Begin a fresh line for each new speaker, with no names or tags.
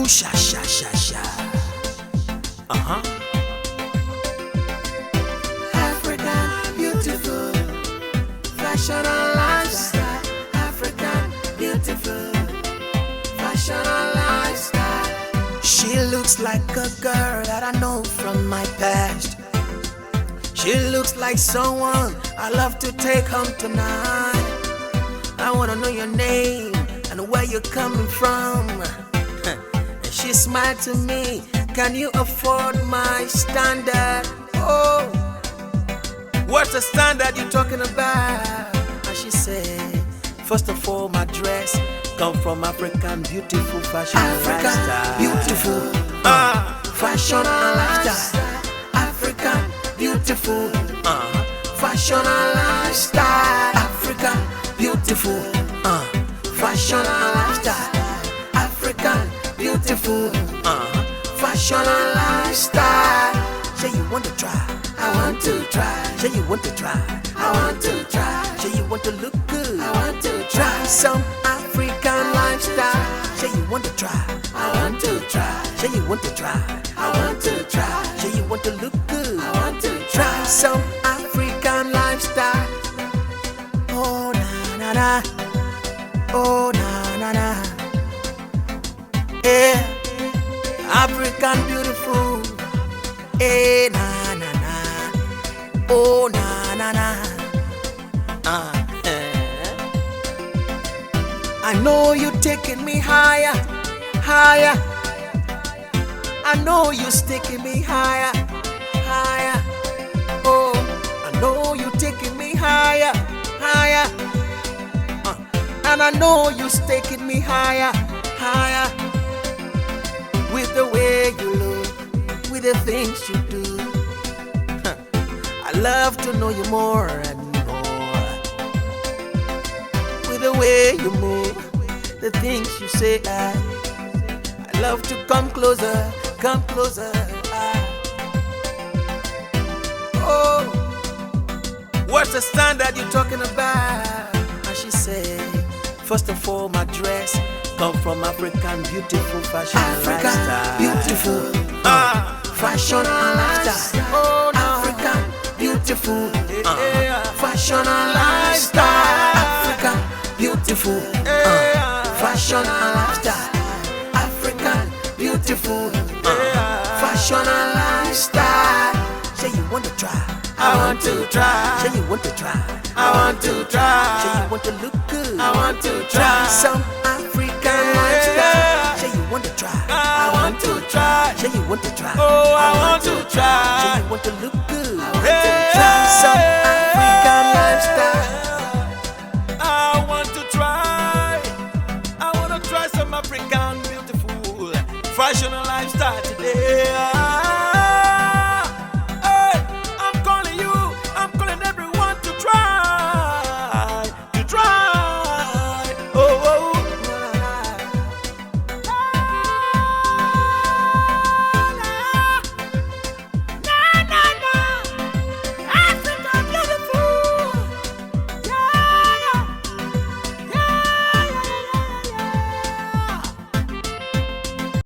Ooh, sha, sha, sha, sha.
African beautiful, fashion and lifestyle. African beautiful, fashion and lifestyle.
She looks like a girl that I know from my past. She looks like someone I love to take home tonight. I wanna know your name and where you're coming from. And she smiled to me, can you afford my standard? Oh, what's the standard you're talking about? And she said, first of all, my dress come from African beautiful fashion and lifestyle.
Beautiful, fashion and lifestyle. African beautiful, fashion and lifestyle. African beautiful, fashion and lifestyle. African beautiful, fashion and lifestyle.
Say you want to try,
I want to try.
say you want to try,
I want to try.
say you want to look good.
I want to
Try
try.
some African lifestyle. Say you want to try,
I want to try.
say you want to try,
I want to try.
say you want to look good.
I want to
Try
try.
some African lifestyle. Oh na na na, oh na na na. Yeah, African beautiful. Eh na na na, oh na na na. I know you're taking me higher, higher. I know you're taking me higher, higher. Oh, I know you're taking me higher, higher. And I know you're taking me higher, higher. With the way you look, with the things you do. I love to know you more and more. With the way you move, the things you say, I love to come closer, come closer. Oh, what's the standard you're talking about? And she said, first of all, my dress come from African beautiful fashion and
African
lifestyle.
beautiful, fashion and lifestyle.
Oh, no.
African beautiful,
Yeah.
fashion and lifestyle. African beautiful, fashion and lifestyle. African beautiful, fashion and lifestyle.
Say you want to try,
I want to try.
say you want to try,
I want to
say
try.
you want to look good.
I want to
Try
try.
some African lifestyle. Say you want to try,
I want to try.
say you want to try,
Oh, I want to
say
try.
you want to look good.
I want to
Try some